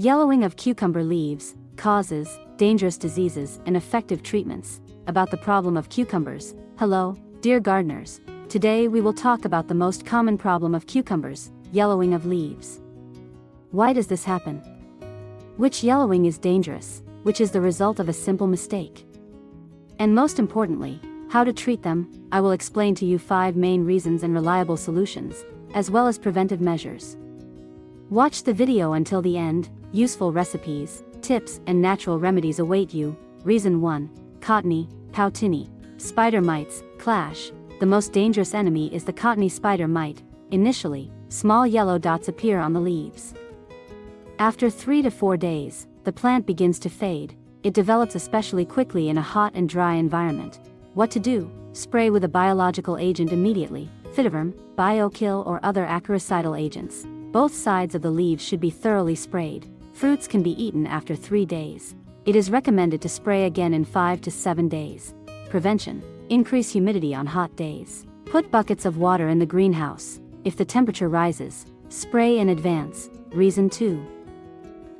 Yellowing of cucumber leaves, causes, dangerous diseases, and effective treatments. About the problem of cucumbers. Hello, dear gardeners. Today we will talk about the most common problem of cucumbers, yellowing of leaves. Why does this happen? Which yellowing is dangerous, which is the result of a simple mistake? And most importantly, how to treat them. I will explain to you 5 main reasons and reliable solutions, as well as preventive measures. Watch the video until the end. Useful recipes, tips, and natural remedies await you. Reason 1. Cottony, Poutini. Spider mites, clash. The most dangerous enemy is the cottony spider mite. Initially, small yellow dots appear on the leaves. After 3 to 4 days, the plant begins to fade. It develops especially quickly in a hot and dry environment. What to do? Spray with a biological agent immediately, Fitiverm, BioKill or other acariciidal agents. Both sides of the leaves should be thoroughly sprayed. Fruits can be eaten after 3 days. It is recommended to spray again in 5 to 7 days. Prevention. Increase humidity on hot days. Put buckets of water in the greenhouse. If the temperature rises, spray in advance. Reason 2.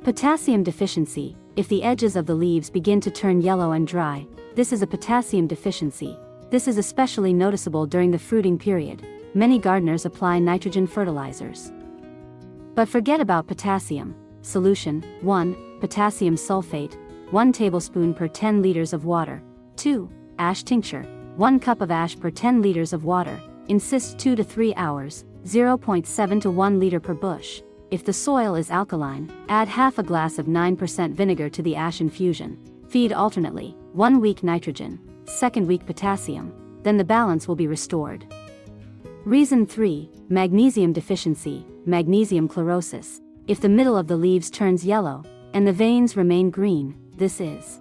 Potassium deficiency. If the edges of the leaves begin to turn yellow and dry, this is a potassium deficiency. This is especially noticeable during the fruiting period. Many gardeners apply nitrogen fertilizers. But forget about potassium. Solution. 1. Potassium sulfate, 1 tablespoon per 10 liters of water. 2. Ash tincture, 1 cup of ash per 10 liters of water. Insist 2 to 3 hours, 0.7 to 1 liter per bush. If the soil is alkaline, add half a glass of 9% vinegar to the ash infusion. Feed alternately, 1 week nitrogen, 2nd week potassium, then the balance will be restored. Reason 3. Magnesium deficiency, magnesium chlorosis. If the middle of the leaves turns yellow, and the veins remain green, this is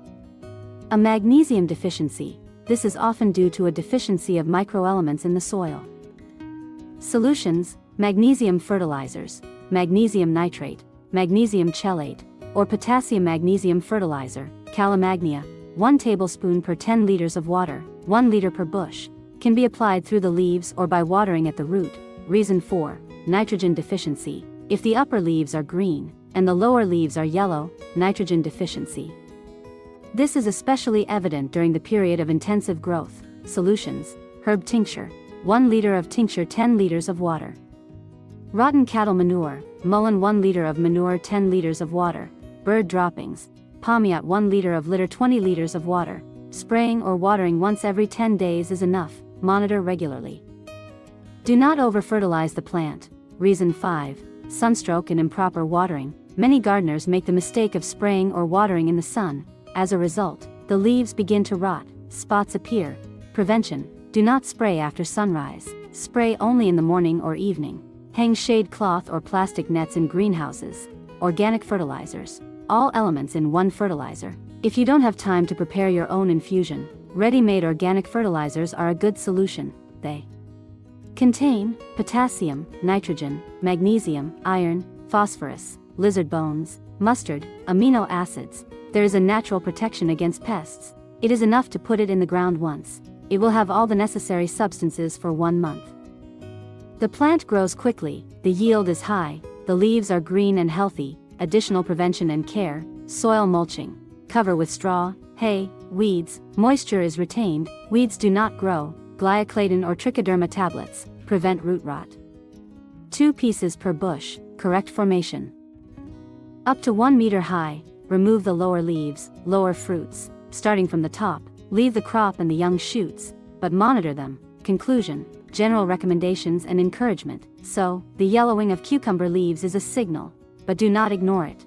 a magnesium deficiency. This is often due to a deficiency of microelements in the soil. Solutions. Magnesium fertilizers, magnesium nitrate, magnesium chelate, or potassium magnesium fertilizer, Calamagnia, 1 tablespoon per 10 liters of water, 1 liter per bush, can be applied through the leaves or by watering at the root. Reason 4. Nitrogen deficiency. If the upper leaves are green, and the lower leaves are yellow, nitrogen deficiency. This is especially evident during the period of intensive growth. Solutions. Herb tincture, 1 liter of tincture 10 liters of water. Rotten cattle manure, mullein 1 liter of manure 10 liters of water. Bird droppings, palmiot 1 liter of litter 20 liters of water. Spraying or watering once every 10 days is enough. Monitor regularly. Do not over-fertilize the plant. Reason 5. Sunstroke and improper watering. Many gardeners make the mistake of spraying or watering in the sun. As a result, the leaves begin to rot, spots appear. Prevention. Do not spray after sunrise. Spray only in the morning or evening. Hang shade cloth or plastic nets in greenhouses. Organic fertilizers. All elements in one fertilizer. If you don't have time to prepare your own infusion, ready-made organic fertilizers are a good solution. They contain potassium, nitrogen, magnesium, iron, phosphorus, lizard bones, mustard, amino acids. There is a natural protection against pests. It is enough to put it in the ground once. It will have all the necessary substances for 1 month. The plant grows quickly, the yield is high, the leaves are green and healthy. Additional prevention and care. Soil mulching. Cover with straw, hay, weeds. Moisture is retained, weeds do not grow. Glycolatin or trichoderma tablets, prevent root rot. 2 pieces per bush, correct formation. Up to 1 meter high, remove the lower leaves, lower fruits. Starting from the top, leave the crop and the young shoots, but monitor them. Conclusion. General recommendations and encouragement. So, the yellowing of cucumber leaves is a signal, but do not ignore it.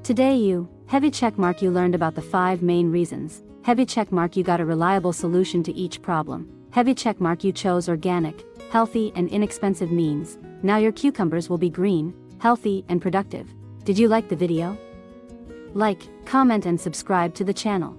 Today heavy checkmark, you learned about the 5 main reasons. Heavy checkmark, you got a reliable solution to each problem. Heavy checkmark, you chose organic, healthy and inexpensive means. Now your cucumbers will be green, healthy and productive. Did you like the video? Like, comment and subscribe to the channel.